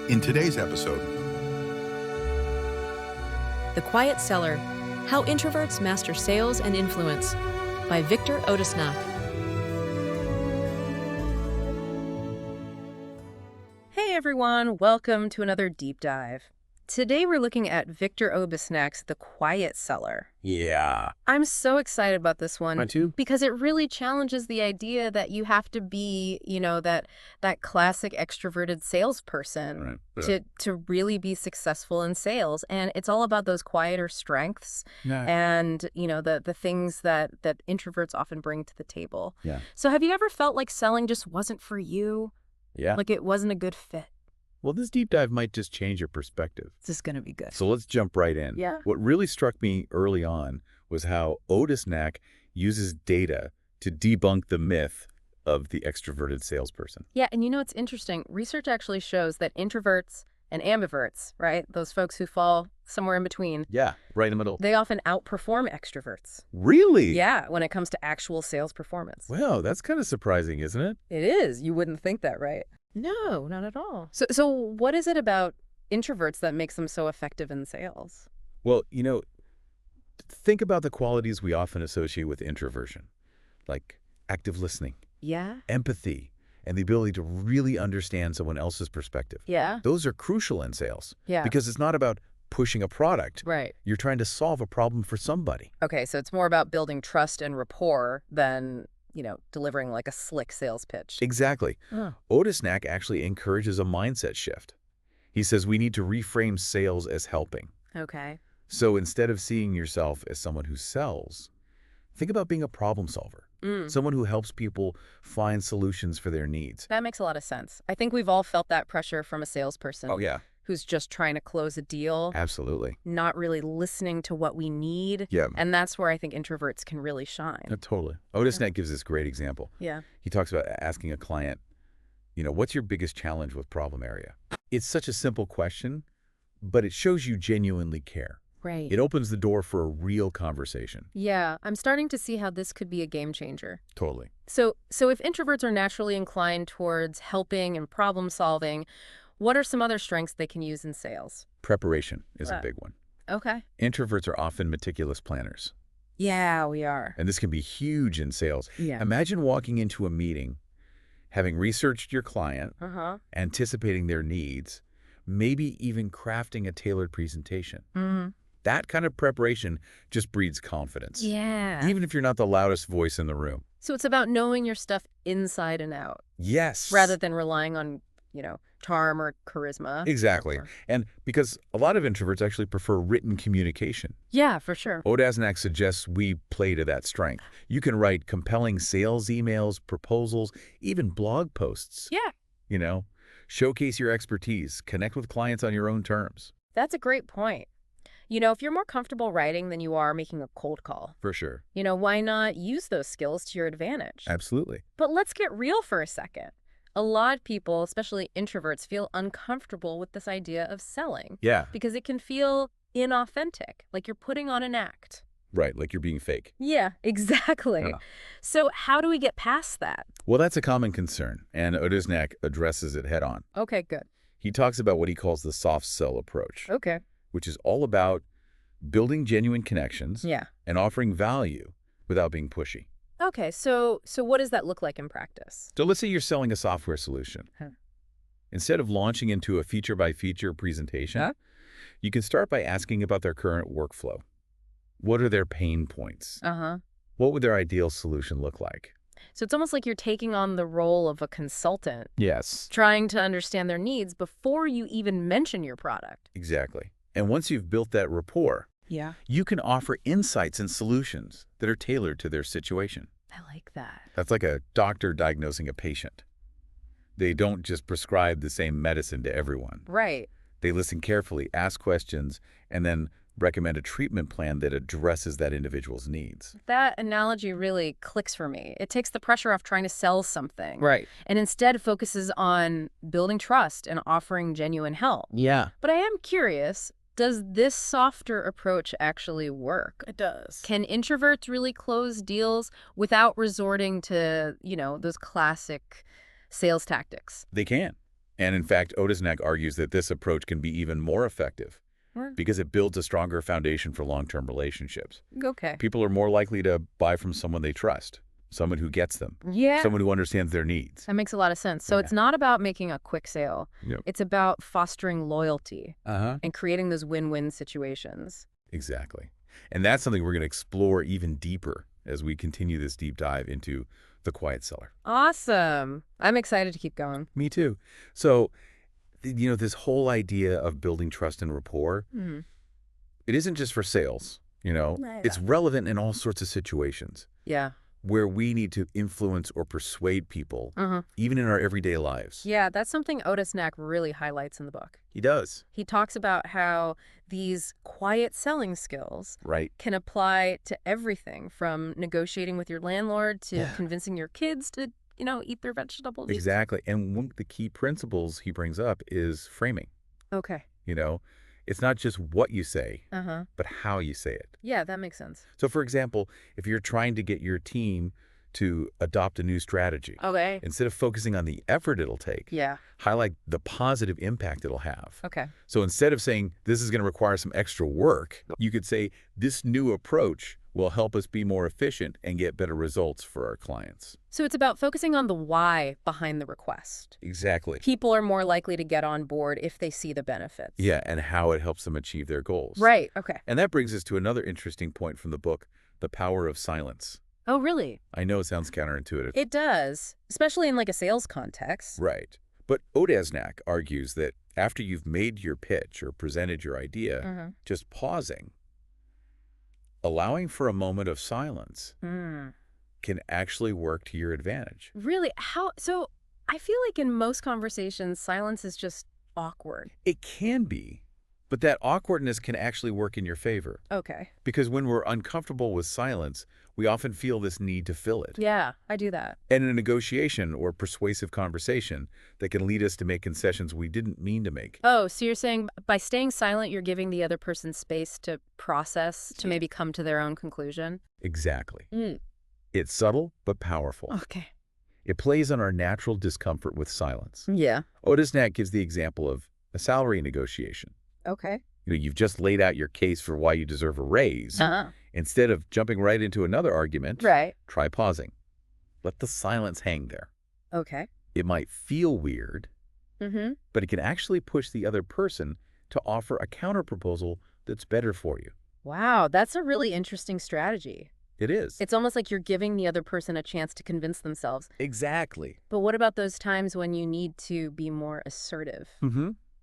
In today's episode, The Quiet Seller: How Introverts Master Sales and Influence by Victor Odasnac. Hey everyone, welcome to another deep dive. Today we're looking at Victor Odasnac's The Quiet Seller. Yeah. I'm so excited about this one. Mine too. Because it really challenges the idea that you have to be, that classic extroverted salesperson to really be successful in sales. And it's all about those quieter strengths and, the things that introverts often bring to the table. Yeah. So have you ever felt like selling just wasn't for you? Yeah. Like it wasn't a good fit? Well, this deep dive might just change your perspective. This is going to be good. So let's jump right in. Yeah. What really struck me early on was how Odasnac uses data to debunk the myth of the extroverted salesperson. Yeah, and it's interesting. Research actually shows that introverts and ambiverts, right, those folks who fall somewhere in between, Yeah, right in the middle. they often outperform extroverts. Really? Yeah, when it comes to actual sales performance. Well, that's kind of surprising, isn't it? It is. You wouldn't think that, right? No, not at all. So what is it about introverts that makes them so effective in sales? Well, think about the qualities we often associate with introversion, like active listening, Yeah? empathy, and the ability to really understand someone else's perspective. Yeah? Those are crucial in sales. Yeah. Because it's not about pushing a product. Right. You're trying to solve a problem for somebody. Okay, so it's more about building trust and rapport than, delivering like a slick sales pitch. Exactly. Oh. Odasnac actually encourages a mindset shift. He says we need to reframe sales as helping. Okay. So instead of seeing yourself as someone who sells, think about being a problem solver. Someone who helps people find solutions for their needs. That makes a lot of sense. I think we've all felt that pressure from a salesperson. Oh, yeah. Who's just trying to close a deal, Absolutely. not really listening to what we need. Yeah. And that's where I think introverts can really shine. Totally. Odasnac gives this great example. Yeah. He talks about asking a client, what's your biggest challenge with problem area? It's such a simple question, but it shows you genuinely care. Right. It opens the door for a real conversation. Yeah, I'm starting to see how this could be a game changer. Totally. So if introverts are naturally inclined towards helping and problem solving, what are some other strengths they can use in sales? Preparation is a big one. Okay. Introverts are often meticulous planners, Yeah, we are. and this can be huge in sales. Yeah. Imagine walking into a meeting, having researched your client, Uh-huh. anticipating their needs, maybe even crafting a tailored presentation. Mm-hmm. That kind of preparation just breeds confidence. Yeah. Even if you're not the loudest voice in the room. So it's about knowing your stuff inside and out, Yes. rather than relying on, charm or charisma. Exactly. And because a lot of introverts actually prefer written communication. Yeah, for sure. Odasnac suggests we play to that strength. You can write compelling sales emails, proposals, even blog posts. Yeah, Showcase your expertise, connect with clients on your own terms. that's a great point. If you're more comfortable writing than you are making a cold call, For sure. why not use those skills to your advantage? Absolutely. But let's get real for a second. A lot of people, especially introverts, feel uncomfortable with this idea of selling Yeah. because it can feel inauthentic, like you're putting on an act. Right, like you're being fake. Yeah, exactly. Yeah. So how do we get past that? Well, that's a common concern, and Odasnac addresses it head on. Okay, good. He talks about what he calls the soft sell approach, Okay. which is all about building genuine connections Yeah. and offering value without being pushy. Okay, so what does that look like in practice? So let's say you're selling a software solution. Huh. Instead of launching into a feature-by-feature presentation, you can start by asking about their current workflow. What are their pain points? Uh-huh. What would their ideal solution look like? So it's almost like you're taking on the role of a consultant, Yes. trying to understand their needs before you even mention your product. Exactly. And once you've built that rapport, Yeah. you can offer insights and solutions that are tailored to their situation. I like that. That's like a doctor diagnosing a patient. They don't just prescribe the same medicine to everyone. Right. They listen carefully, ask questions, and then recommend a treatment plan that addresses that individual's needs. That analogy really clicks for me. It takes the pressure off trying to sell something. Right. And instead focuses on building trust and offering genuine help. Yeah. But I am curious, does this softer approach actually work? It does. Can introverts really close deals without resorting to, those classic sales tactics? They can. And in fact, Odasnac argues that this approach can be even more effective because it builds a stronger foundation for long-term relationships. Okay. People are more likely to buy from someone they trust, someone who gets them, Yeah. someone who understands their needs. That makes a lot of sense. So it's not about making a quick sale. Yep. It's about fostering loyalty Uh-huh. and creating those win-win situations. Exactly. And that's something we're going to explore even deeper as we continue this deep dive into the quiet seller. Awesome. I'm excited to keep going. Me too. So, this whole idea of building trust and rapport, it isn't just for sales, It's relevant in all sorts of situations. Yeah. Where we need to influence or persuade people, even in our everyday lives. Yeah, that's something Odasnac really highlights in the book. He does. He talks about how these quiet selling skills can apply to everything from negotiating with your landlord to convincing your kids to, eat their vegetables. Exactly. And one of the key principles he brings up is framing. Okay. It's not just what you say, but how you say it. Yeah, that makes sense. So, for example, if you're trying to get your team to adopt a new strategy, instead of focusing on the effort it'll take, highlight the positive impact it'll have. Okay. So instead of saying, this is going to require some extra work, you could say, this new approach will help us be more efficient and get better results for our clients. So it's about focusing on the why behind the request. Exactly. People are more likely to get on board if they see the benefits. Yeah, and how it helps them achieve their goals. Right, okay. And that brings us to another interesting point from the book, The Power of Silence. Oh, really? I know it sounds counterintuitive. It does, especially in like a sales context. Right. But Odasnac argues that after you've made your pitch or presented your idea, just pausing, allowing for a moment of silence can actually work to your advantage. Really? How? So I feel like in most conversations, silence is just awkward. It can be, but that awkwardness can actually work in your favor. Okay. Because when we're uncomfortable with silence, we often feel this need to fill it. Yeah, I do that. And in a negotiation or persuasive conversation that can lead us to make concessions we didn't mean to make. Oh, so you're saying by staying silent, you're giving the other person space to process, to maybe come to their own conclusion? Exactly. It's subtle, but powerful. Okay. It plays on our natural discomfort with silence. Yeah. Odasnac gives the example of a salary negotiation. Okay. You've just laid out your case for why you deserve a raise. Instead of jumping right into another argument, try pausing. Let the silence hang there. Okay. It might feel weird, but it can actually push the other person to offer a counterproposal that's better for you. Wow, that's a really interesting strategy. It is. It's almost like you're giving the other person a chance to convince themselves. Exactly. But what about those times when you need to be more assertive?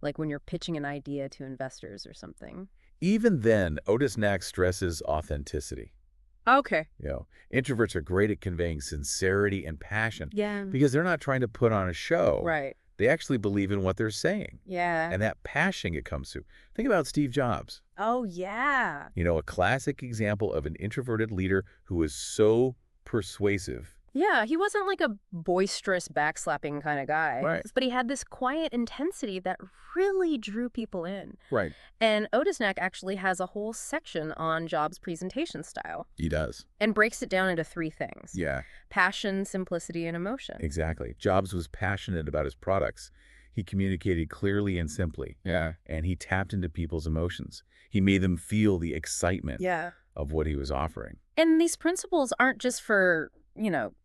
Like when you're pitching an idea to investors or something? Even then, Odasnac stresses authenticity. Okay. Introverts are great at conveying sincerity and passion. Yeah. Because they're not trying to put on a show. Right. They actually believe in what they're saying. Yeah. And that passion it comes to. Think about Steve Jobs. Oh, yeah. A classic example of an introverted leader who was so persuasive. Yeah, he wasn't like a boisterous, backslapping kind of guy. Right. But he had this quiet intensity that really drew people in. Right. And Odasnac actually has a whole section on Jobs' presentation style. He does. And breaks it down into 3 things. Yeah. Passion, simplicity, and emotion. Exactly. Jobs was passionate about his products. He communicated clearly and simply. Yeah. And he tapped into people's emotions. He made them feel the excitement of what he was offering. And these principles aren't just for,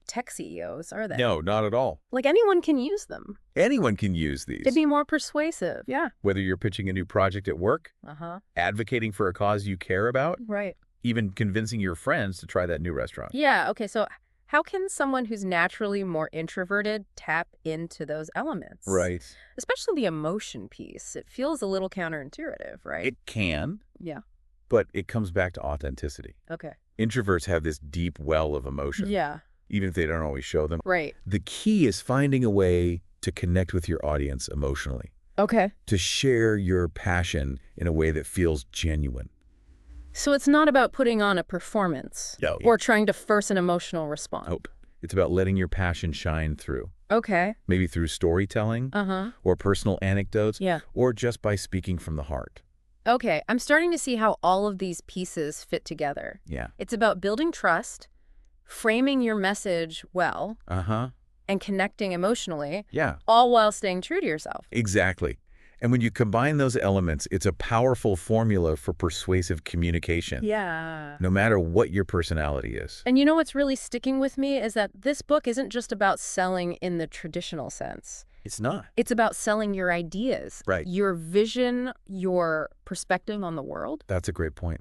tech CEOs, are they? No, not at all. Like anyone can use them. Anyone can use these. To be more persuasive. Yeah. Whether you're pitching a new project at work, advocating for a cause you care about, right, even convincing your friends to try that new restaurant. Yeah. Okay. So how can someone who's naturally more introverted tap into those elements? Right. Especially the emotion piece. It feels a little counterintuitive, right? It can. Yeah. But it comes back to authenticity. Okay. Introverts have this deep well of emotion. Yeah. Even if they don't always show them. Right. The key is finding a way to connect with your audience emotionally. Okay. To share your passion in a way that feels genuine. So it's not about putting on a performance. No. Or trying to force an emotional response. Nope. It's about letting your passion shine through. Okay. Maybe through storytelling. Or personal anecdotes. Yeah. Or just by speaking from the heart. Okay, I'm starting to see how all of these pieces fit together. Yeah. It's about building trust, framing your message well, and connecting emotionally, Yeah, all while staying true to yourself. exactly. And when you combine those elements, it's a powerful formula for persuasive communication, Yeah. no matter what your personality is. And you know what's really sticking with me is that this book isn't just about selling in the traditional sense. It's not. It's about selling your ideas, Right. your vision, your perspective on the world. That's a great point.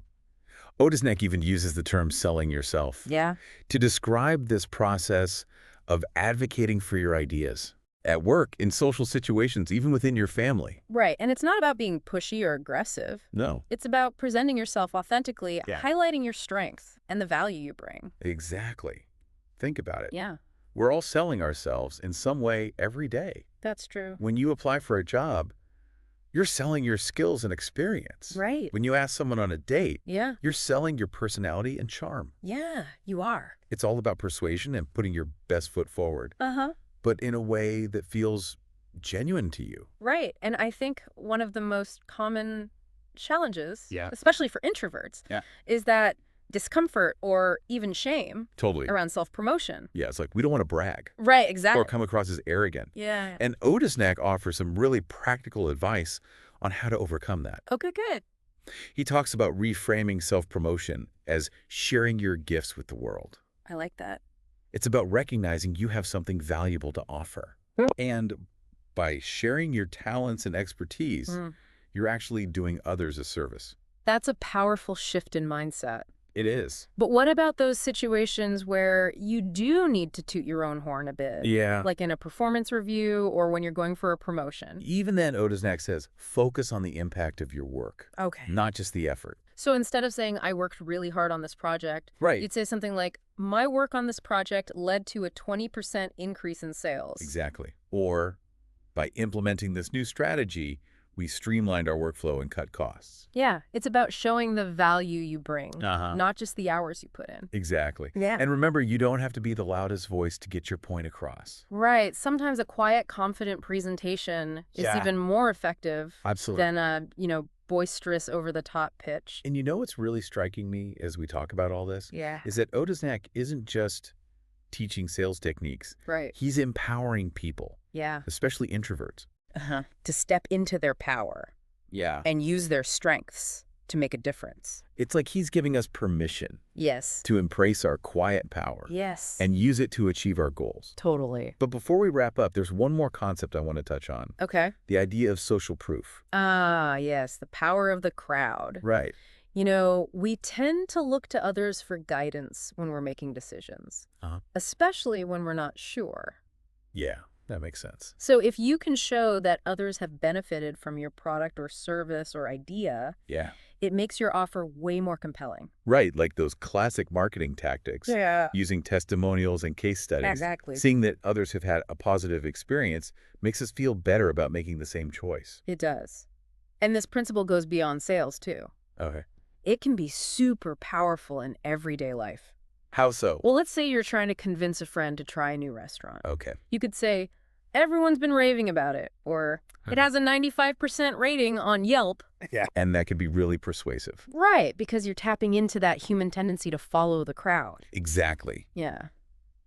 Odasnac even uses the term selling yourself Yeah. to describe this process of advocating for your ideas at work, in social situations, even within your family. Right. And it's not about being pushy or aggressive. No. It's about presenting yourself authentically, Yeah. highlighting your strengths and the value you bring. Exactly. Think about it. Yeah, We're all selling ourselves in some way every day. that's true. When you apply for a job, you're selling your skills and experience. Right. When you ask someone on a date, Yeah. you're selling your personality and charm. Yeah, you are. It's all about persuasion and putting your best foot forward, Uh-huh. but in a way that feels genuine to you. Right. And I think one of the most common challenges, Yeah. especially for introverts, Yeah. is that discomfort or even shame Totally. around self-promotion. Yeah, it's like we don't want to brag Right, or exactly. come across as arrogant. Yeah. And Odasnac offers some really practical advice on how to overcome that. Okay, good. He talks about reframing self-promotion as sharing your gifts with the world. I like that. It's about recognizing you have something valuable to offer. And by sharing your talents and expertise, you're actually doing others a service. That's a powerful shift in mindset. It is. But what about those situations where you do need to toot your own horn a bit? Yeah. Like in a performance review or when you're going for a promotion? Even then, Odasnac says, focus on the impact of your work, Okay. not just the effort. So instead of saying, I worked really hard on this project, Right. you'd say something like, my work on this project led to a 20% increase in sales. Exactly. Or by implementing this new strategy, we streamlined our workflow and cut costs. Yeah, it's about showing the value you bring, Uh-huh. not just the hours you put in. Exactly. Yeah. And remember, you don't have to be the loudest voice to get your point across. Right. Sometimes a quiet, confident presentation is Yeah. even more effective Absolutely. than a, boisterous, over-the-top pitch. And you know what's really striking me as we talk about all this? Yeah. Is that Odasnac isn't just teaching sales techniques. Right. He's empowering people, Yeah. especially introverts. To step into their power Yeah. and use their strengths to make a difference. It's like he's giving us permission Yes. to embrace our quiet power Yes. and use it to achieve our goals. Totally. But before we wrap up, there's one more concept I want to touch on. Okay. The idea of social proof. Ah, yes. The power of the crowd. Right. We tend to look to others for guidance when we're making decisions, especially when we're not sure. Yeah, that makes sense. So if you can show that others have benefited from your product or service or idea, Yeah. it makes your offer way more compelling. Right, like those classic marketing tactics. Yeah. Using testimonials and case studies. Exactly. Seeing that others have had a positive experience makes us feel better about making the same choice. It does. And this principle goes beyond sales, too. Okay. It can be super powerful in everyday life. How so? Well, let's say you're trying to convince a friend to try a new restaurant. Okay. You could say, everyone's been raving about it, or it has a 95% rating on Yelp. Yeah. And that could be really persuasive. Right, because you're tapping into that human tendency to follow the crowd. Exactly. Yeah.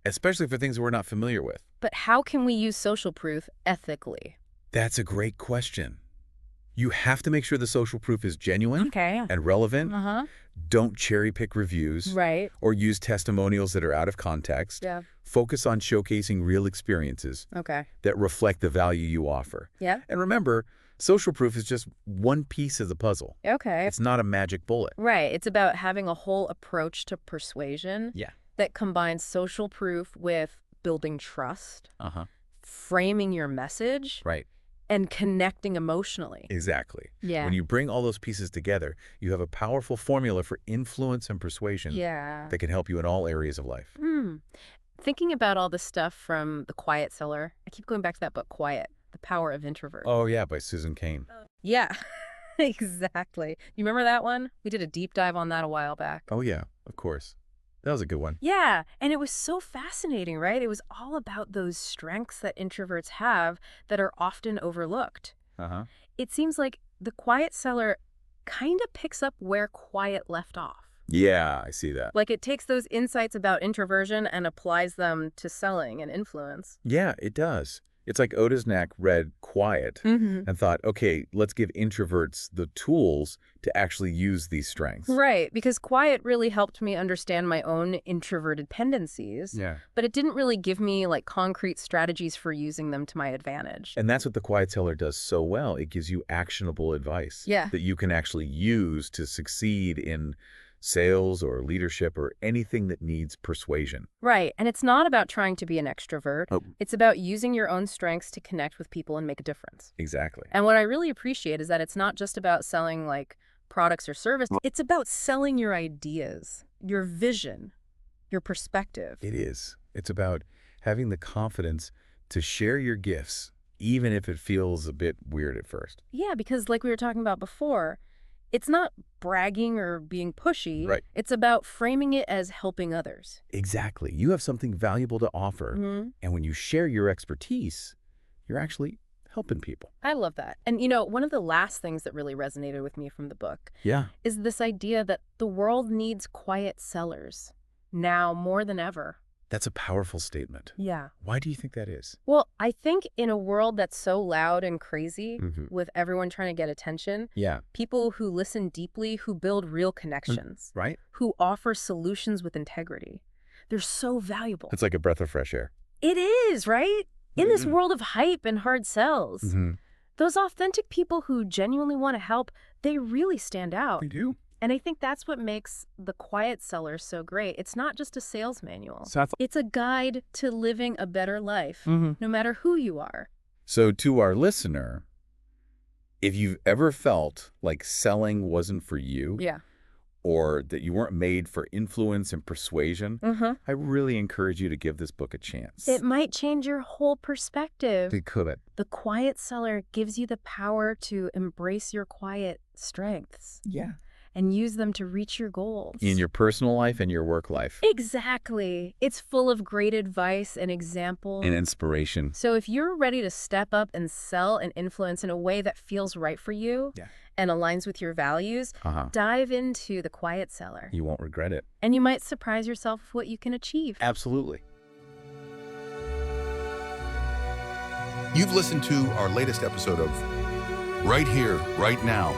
Especially for things we're not familiar with. But how can we use social proof ethically? That's a great question. You have to make sure the social proof is genuine Okay. and relevant. Uh-huh. Don't cherry pick reviews Right. or use testimonials that are out of context. Yeah. Focus on showcasing real experiences Okay. that reflect the value you offer. Yeah. And remember, social proof is just one piece of the puzzle. Okay. It's not a magic bullet. Right. It's about having a whole approach to persuasion Yeah. that combines social proof with building trust, Uh-huh. framing your message, Right. and connecting emotionally. Exactly. Yeah. When you bring all those pieces together, you have a powerful formula for influence and persuasion Yeah. that can help you in all areas of life. Thinking about all this stuff from The Quiet Seller, I keep going back to that book, Quiet, The Power of Introverts. Oh, yeah, by Susan Cain. Yeah, exactly. You remember that one? We did a deep dive on that a while back. Oh, yeah, of course. That was a good one. Yeah, and it was so fascinating, right? It was all about those strengths that introverts have that are often overlooked. Uh-huh. It seems like The Quiet Seller kind of picks up where Quiet left off. Yeah, I see that. Like it takes those insights about introversion and applies them to selling and influence. Yeah, it does. It's like Odasnac read Quiet and thought, okay, let's give introverts the tools to actually use these strengths. Right, because Quiet really helped me understand my own introverted tendencies. Yeah. But it didn't really give me like concrete strategies for using them to my advantage. And that's what the Quiet Seller does so well. It gives you actionable advice that you can actually use to succeed in sales or leadership or anything that needs persuasion. Right, and it's not about trying to be an extrovert. It's about using your own strengths to connect with people and make a difference. Exactly. And what I really appreciate is that it's not just about selling like products or service. It's about selling your ideas, your vision, your perspective. It is. It's about having the confidence to share your gifts, even if it feels a bit weird at first. Yeah, because like we were talking about before, it's not bragging or being pushy. Right. It's about framing it as helping others. Exactly. You have something valuable to offer. And when you share your expertise, you're actually helping people. I love that. And, you know, one of the last things that really resonated with me from the book is this idea that the world needs quiet sellers now more than ever. That's a powerful statement. Yeah. Why do you think that is? Well, I think in a world that's so loud and crazy with everyone trying to get attention, people who listen deeply, who build real connections, who offer solutions with integrity, they're so valuable. It's like a breath of fresh air. It is, right? In this world of hype and hard sells, those authentic people who genuinely want to help, they really stand out. They do. And I think that's what makes the Quiet Seller so great. It's not just a sales manual. It's a guide to living a better life, no matter who you are. So to our listener, if you've ever felt like selling wasn't for you, or that you weren't made for influence and persuasion, I really encourage you to give this book a chance. It might change your whole perspective. It could. The Quiet Seller gives you the power to embrace your quiet strengths. Yeah. And use them to reach your goals. In your personal life and your work life. Exactly. It's full of great advice and examples. And inspiration. So if you're ready to step up and sell and influence in a way that feels right for you and aligns with your values, dive into the Quiet Seller. You won't regret it. And you might surprise yourself with what you can achieve. Absolutely. You've listened to our latest episode of Right Here, Right Now,